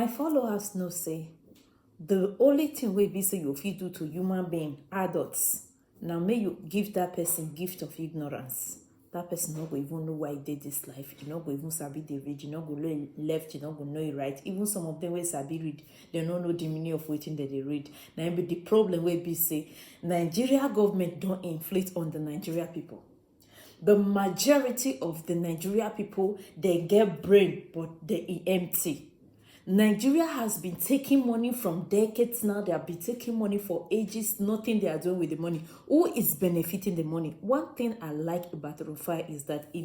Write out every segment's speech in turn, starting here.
My followers know say the only thing wey be say you fit do to human being, adults, now may you give that person gift of ignorance. That person no go even know why he did this life. You no go even sabi the read. You no go know left. You no go know it right. Even some of them wey sabi read, they no know the meaning of wetin they read. Now be the problem wey be say Nigeria government don't inflict on the Nigeria people. The majority of the Nigeria people, they get brain, but they empty. Nigeria has been taking money from decades now. They have been taking money for ages. Nothing they are doing with the money. Who is benefiting the money? One thing I like about Rufai is that he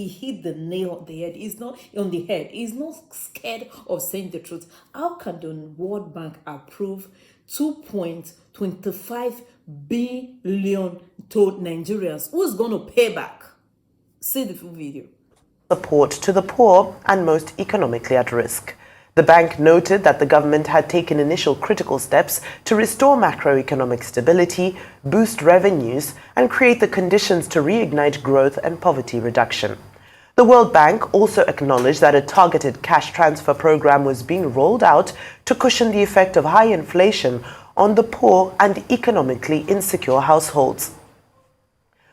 hit the nail on the head. He's not on the head. He's not scared of saying the truth. How can the World Bank approve 2.25 billion to Nigerians? Who's going to pay back? See the full video. Support to the poor and most economically at risk. The bank noted that the government had taken initial critical steps to restore macroeconomic stability, boost revenues, and create the conditions to reignite growth and poverty reduction. The World Bank also acknowledged that a targeted cash transfer program was being rolled out to cushion the effect of high inflation on the poor and economically insecure households.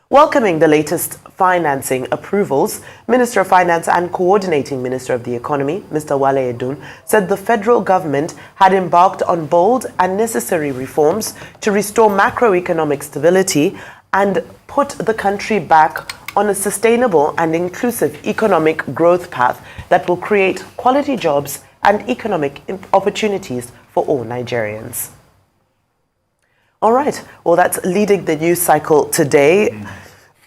Welcoming the latest financing approvals, Minister of Finance and Coordinating Minister of the Economy, Mr. Wale Edun, said the federal government had embarked on bold and necessary reforms to restore macroeconomic stability and put the country back on a sustainable and inclusive economic growth path that will create quality jobs and economic opportunities for all Nigerians. All right, well, that's leading the news cycle today.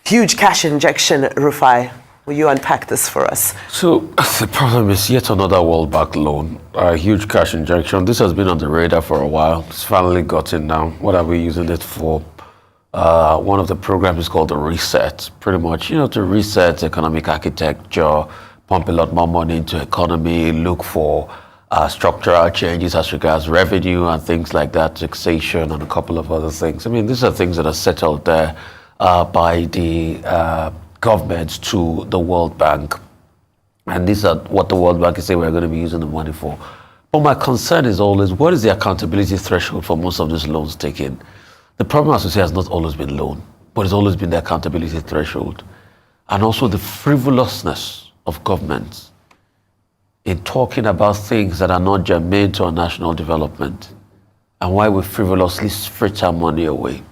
Huge cash injection, Rufai. Will you unpack this for us? So the problem is yet another World Bank loan, a huge cash injection. This has been on the radar for a while. It's finally gotten now. What are we using it for? One of the programs is called the Reset. Pretty much, to reset economic architecture, pump a lot more money into economy, look for structural changes as regards revenue and things like that, taxation and a couple of other things. I mean, these are things that are settled there by the government to the World Bank. And these are what the World Bank is saying we're going to be using the money for. But my concern is always, what is the accountability threshold for most of these loans taken? The problem, as we say, has not always been loan, but it's always been the accountability threshold. And also the frivolousness of governments in talking about things that are not germane to our national development, and why we frivolously fritz our money away.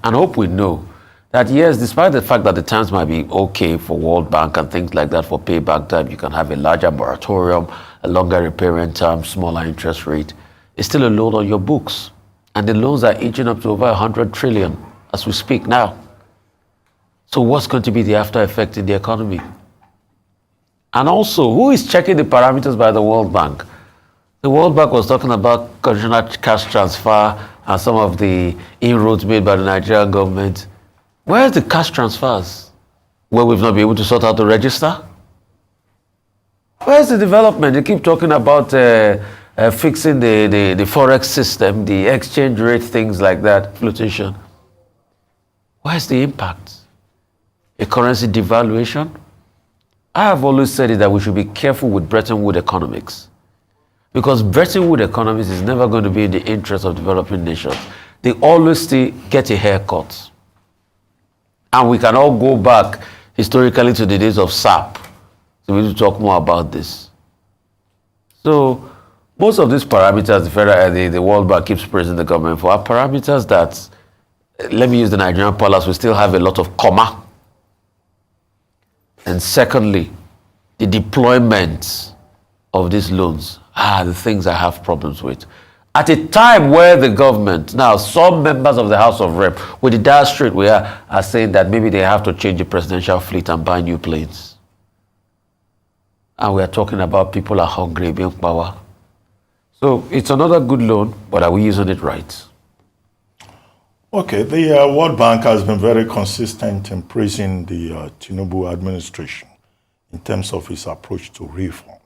And I hope we know that, yes, despite the fact that the times might be okay for World Bank and things like that for payback time, you can have a larger moratorium, a longer repayment term, smaller interest rate, it's still a loan on your books. And the loans are inching up to over 100 trillion as we speak now. So what's going to be the after effect in the economy? And also, who is checking the parameters by the World Bank? The World Bank was talking about conditional cash transfer and some of the inroads made by the Nigerian government. Where are the cash transfers? Where we've not been able to sort out the register? Where's the development? They keep talking about fixing the forex system, the exchange rate, things like that, flotation. Where's the impact? A currency devaluation? I have always said it that we should be careful with Bretton Woods economics. Because Bretton Woods economics is never going to be in the interest of developing nations. They always still get a haircut. And we can all go back historically to the days of SAP. So we need to talk more about this. So most of these parameters, the World Bank keeps praising the government for, are parameters that, let me use the Nigerian parlance, we still have a lot of comma. And secondly, the deployment of these loans are the things I have problems with. At a time where the government, now some members of the House of Rep, with the dire strait we are saying that maybe they have to change the presidential fleet and buy new planes. And we are talking about people are hungry, being power. So it's another good loan, but are we using it right? Okay, the World Bank has been very consistent in praising the Tinubu administration in terms of its approach to reforms.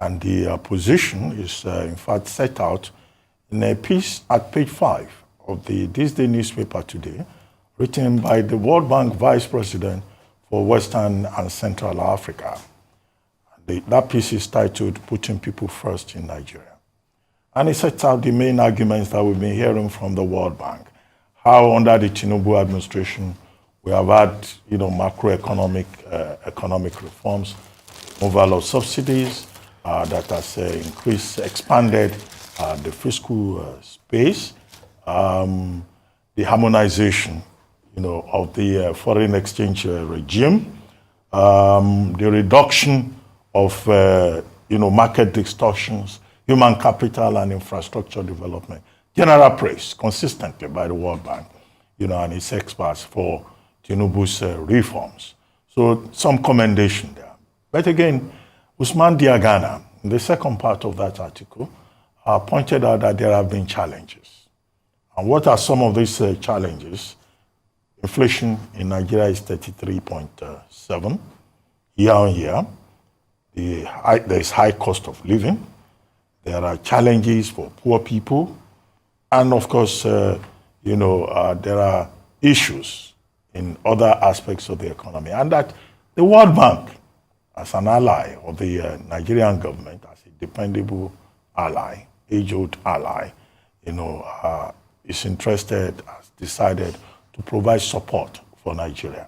And the position is, in fact, set out in a piece at page 5 of the This Day newspaper today, written by the World Bank Vice President for Western and Central Africa. And That piece is titled Putting People First in Nigeria. And it sets out the main arguments that we've been hearing from the World Bank. How under the Tinubu administration, we have had, macroeconomic economic reforms, removal of subsidies that has expanded the fiscal space, the harmonization, of the foreign exchange regime, the reduction of, market distortions, human capital and infrastructure development. General praise consistently by the World Bank, and its experts for Tinubu's reforms. So some commendation there. But again, Usman Diagana, in the second part of that article, pointed out that there have been challenges. And what are some of these challenges? Inflation in Nigeria is 33.7 year on year. There is high cost of living. There are challenges for poor people. And of course, there are issues in other aspects of the economy. And that the World Bank, as an ally of the Nigerian government, as a dependable ally, age-old ally, is interested, has decided to provide support for Nigeria,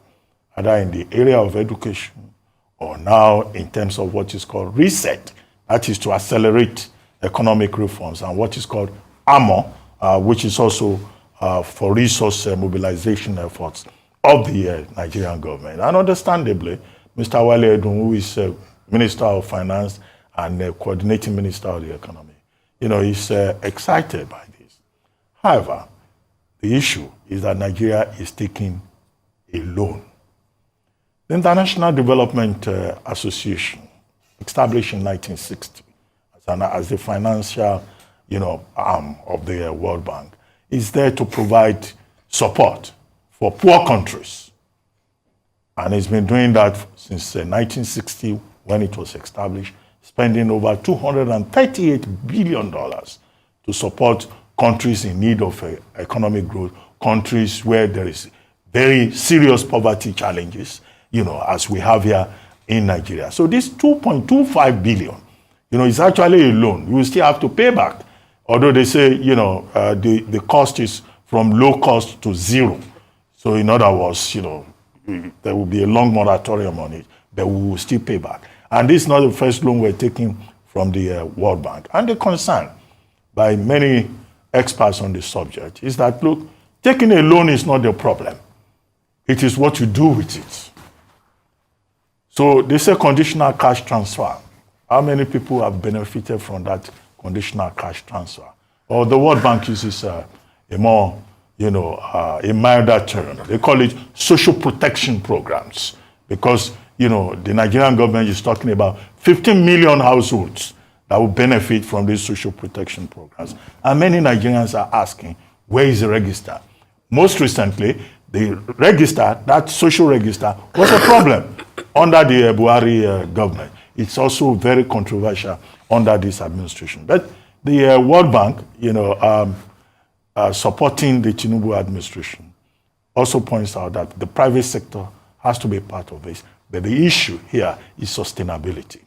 either in the area of education or now in terms of what is called reset, that is to accelerate economic reforms, and what is called AMO, which is also for resource mobilization efforts of the Nigerian government. And understandably, Mr. Wale Edun, who is Minister of Finance and Coordinating Minister of the Economy, is excited by this. However, the issue is that Nigeria is taking a loan. The International Development Association, established in 1960 as the financial, arm of the World Bank, is there to provide support for poor countries. And it's been doing that since 1960 when it was established, spending over $238 billion to support countries in need of economic growth, countries where there is very serious poverty challenges, as we have here in Nigeria. So this 2.25 billion, is actually a loan. You will still have to pay back. Although they say, the cost is from low cost to zero. So in other words, there will be a long moratorium on it, but we will still pay back. And this is not the first loan we're taking from the World Bank. And the concern by many experts on the subject is that, look, taking a loan is not the problem. It is what you do with it. So they say conditional cash transfer. How many people have benefited from that conditional cash transfer? Or the World Bank uses a more, a milder term. They call it social protection programs because, the Nigerian government is talking about 15 million households that will benefit from these social protection programs. And many Nigerians are asking, where is the register? Most recently, the register, that social register, was a problem under the Buhari government. It's also very controversial under this administration. But the World Bank, supporting the Tinubu administration, also points out that the private sector has to be part of this. But the issue here is sustainability.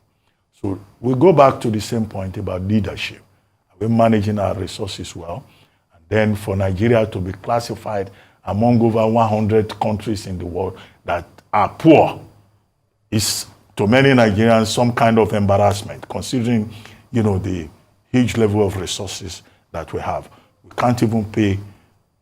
So we go back to the same point about leadership. Are we managing our resources well? And then for Nigeria to be classified among over 100 countries in the world that are poor is, to many Nigerians, some kind of embarrassment, considering, the huge level of resources that we have. We can't even pay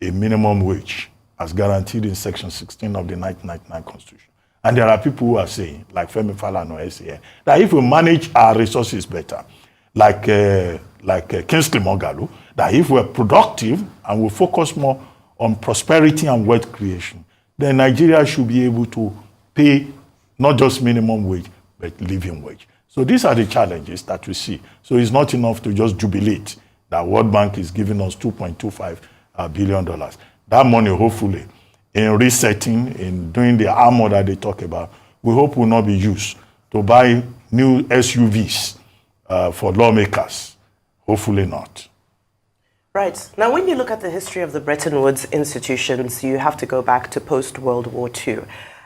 a minimum wage as guaranteed in Section 16 of the 1999 Constitution. And there are people who are saying, like Femi Falana or SAN, that if we manage our resources better, like Kingsley Moghalu, that if we're productive and we focus more on prosperity and wealth creation, then Nigeria should be able to pay not just minimum wage, but living wage. So these are the challenges that we see. So it's not enough to just jubilate that World Bank is giving us $2.25 billion. That money, hopefully, in resetting, in doing the armor that they talk about, we hope will not be used to buy new SUVs for lawmakers. Hopefully not. Right. Now, when you look at the history of the Bretton Woods institutions, you have to go back to post-World War II.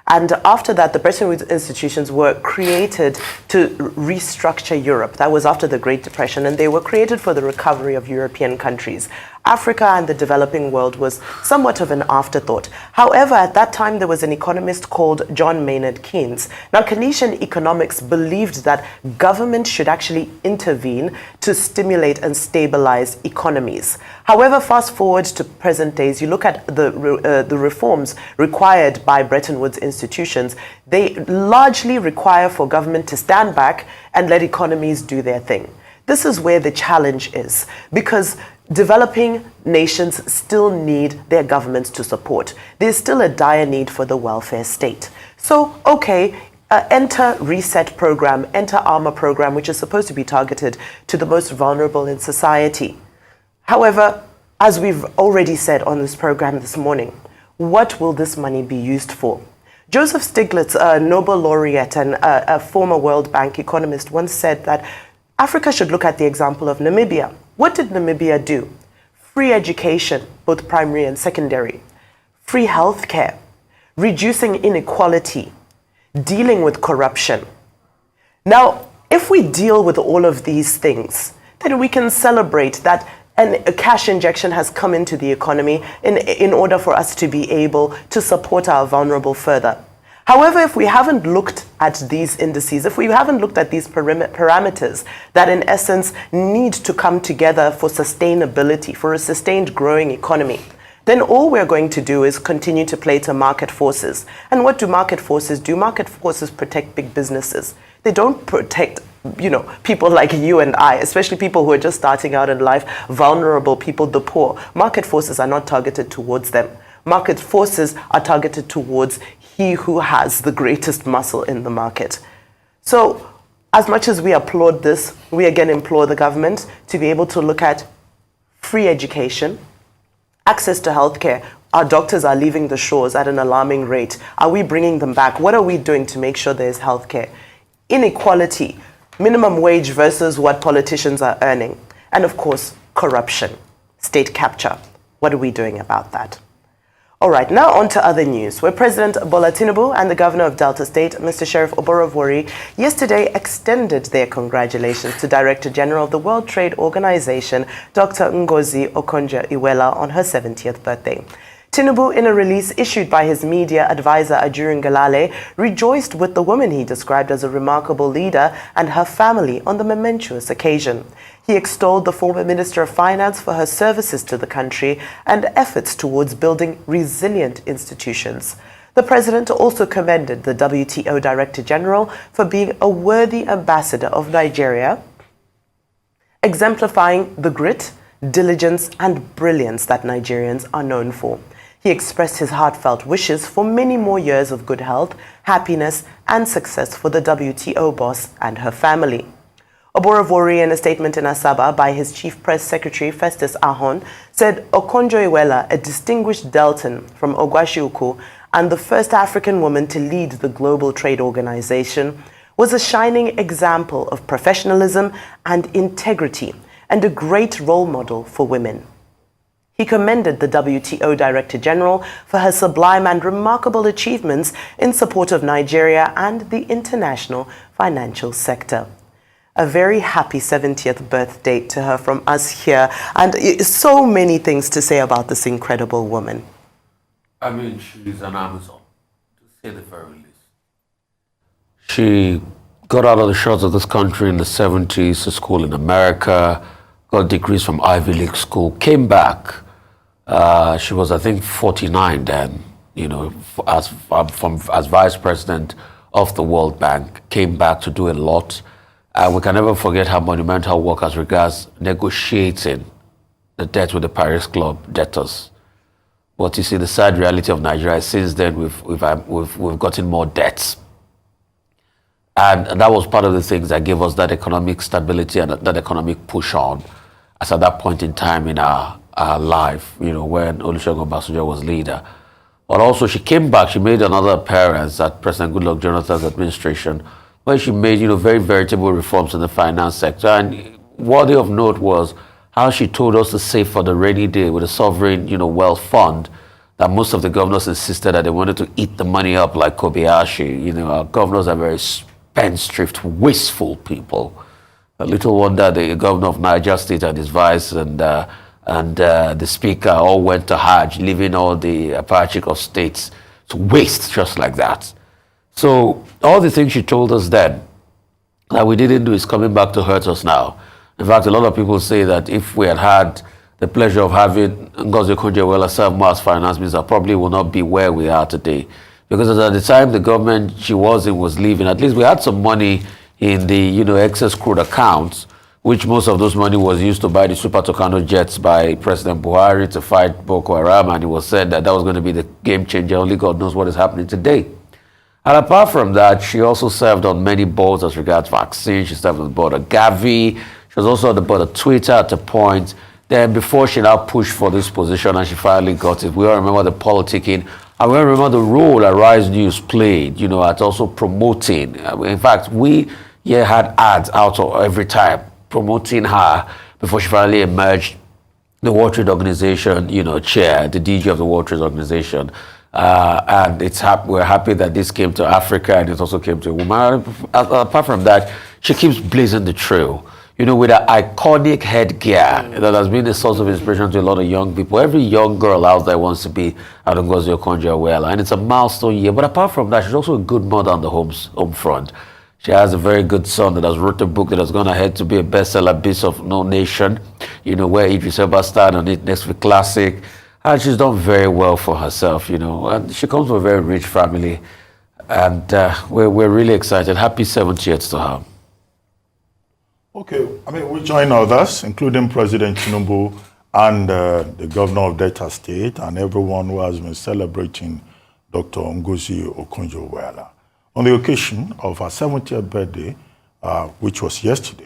And after that, the Bretton Woods institutions were created to restructure Europe. That was after the Great Depression, and they were created for the recovery of European countries. Africa and the developing world was somewhat of an afterthought. However, at that time, there was an economist called John Maynard Keynes. Now, Keynesian economics believed that government should actually intervene to stimulate and stabilize economies. However, fast forward to present days, you look at the reforms required by Bretton Woods institutions, they largely require for government to stand back and let economies do their thing. This is where the challenge is, because developing nations still need their governments to support. There's still a dire need for the welfare state. So, okay, enter Reset program, enter Armor program, which is supposed to be targeted to the most vulnerable in society. However, as we've already said on this program this morning, what will this money be used for? Joseph Stiglitz, a Nobel laureate and a former World Bank economist, once said that Africa should look at the example of Namibia. What did Namibia do? Free education, both primary and secondary, free healthcare, reducing inequality, dealing with corruption. Now, if we deal with all of these things, then we can celebrate that a cash injection has come into the economy in order for us to be able to support our vulnerable further. However, if we haven't looked at these indices, if we haven't looked at these parameters that in essence need to come together for sustainability, for a sustained growing economy, then all we're going to do is continue to play to market forces. And what do market forces do? Market forces protect big businesses. They don't protect, people like you and I, especially people who are just starting out in life, vulnerable people, the poor. Market forces are not targeted towards them. Market forces are targeted towards he who has the greatest muscle in the market. So, as much as we applaud this, we again implore the government to be able to look at free education, access to healthcare. Our doctors are leaving the shores at an alarming rate. Are we bringing them back? What are we doing to make sure there's healthcare? Inequality, minimum wage versus what politicians are earning. And of course, corruption, state capture. What are we doing about that? All right, now on to other news, where President Bola Tinubu and the Governor of Delta State, Mr. Sheriff Oborevwori, yesterday extended their congratulations to Director General of the World Trade Organization, Dr. Ngozi Okonjo-Iweala, on her 70th birthday. Tinubu, in a release issued by his media advisor Ajurin Galale, rejoiced with the woman he described as a remarkable leader and her family on the momentous occasion. He extolled the former Minister of Finance for her services to the country and efforts towards building resilient institutions. The president also commended the WTO Director General for being a worthy ambassador of Nigeria, exemplifying the grit, diligence, and brilliance that Nigerians are known for. He expressed his heartfelt wishes for many more years of good health, happiness, and success for the WTO boss and her family. Oborevwori, in a statement in Asaba by his Chief Press Secretary Festus Ahon, said Okonjo-Iweala, a distinguished Deltan from Ogwashiuku and the first African woman to lead the Global Trade Organization, was a shining example of professionalism and integrity and a great role model for women. He commended the WTO Director General for her sublime and remarkable achievements in support of Nigeria and the international financial sector. A very happy 70th birthday to her from us here, and so many things to say about this incredible woman. I mean, she's an Amazon, to say the very least. She got out of the shores of this country in the 70s to school in America, got degrees from Ivy League school, came back. She was, I think, 49 then, as vice president of the World Bank, came back to do a lot. We can never forget her monumental work as regards negotiating the debt with the Paris Club debtors. But you see, the sad reality of Nigeria, since then we've gotten more debts. And that was part of the things that gave us that economic stability and that economic push on, as at that point in time in our life, when Olusegun Obasanjo was leader. But also she came back, she made another appearance at President Goodluck Jonathan's administration, where she made, very veritable reforms in the finance sector. And worthy of note was how she told us to save for the rainy day with a sovereign, wealth fund that most of the governors insisted that they wanted to eat the money up like Kobayashi. You know, our governors are very spendthrift, wasteful people. Little wonder the governor of Niger State and his vice and the speaker all went to Hajj, leaving all the Apache of states to waste just like that. So all the things she told us then that we didn't do is coming back to hurt us now. In fact, a lot of people say that if we had had the pleasure of having Ngozi Okonjo-Iweala serve more as finance minister, probably will not be where we are today. Because at the time the government she was in was leaving, at least we had some money in the excess crude accounts, which most of those money was used to buy the Super Tucano jets by President Buhari to fight Boko Haram, and it was said that that was going to be the game changer. Only God knows what is happening today. And apart from that, she also served on many boards as regards vaccines. She served on the board of Gavi. She was also on the board of Twitter at a point. Then before she now pushed for this position and she finally got it, we all remember the politicking. And we all remember the role Arise News played, at also promoting. In fact, we had ads out every time promoting her before she finally emerged the World Trade Organization, chair, the DG of the World Trade Organization. And we're happy that this came to Africa and it also came to a woman. Apart from that, she keeps blazing the trail. With an iconic headgear that has been a source of inspiration to a lot of young people. Every young girl out there wants to be Ngozi Okonjo-Iweala, and it's a milestone year. But apart from that, she's also a good mother on the home front. She has a very good son that has wrote a book that has gone ahead to be a bestseller, Beast of No Nation, where Idris Elba starred on it, next week Classic. And she's done very well for herself, and she comes from a very rich family. And we're really excited. Happy 70th to her. Okay, we join others, including President Tinubu and the governor of Delta State and everyone who has been celebrating Dr. Ngozi Okonjo-Iweala on the occasion of her 70th birthday, which was yesterday.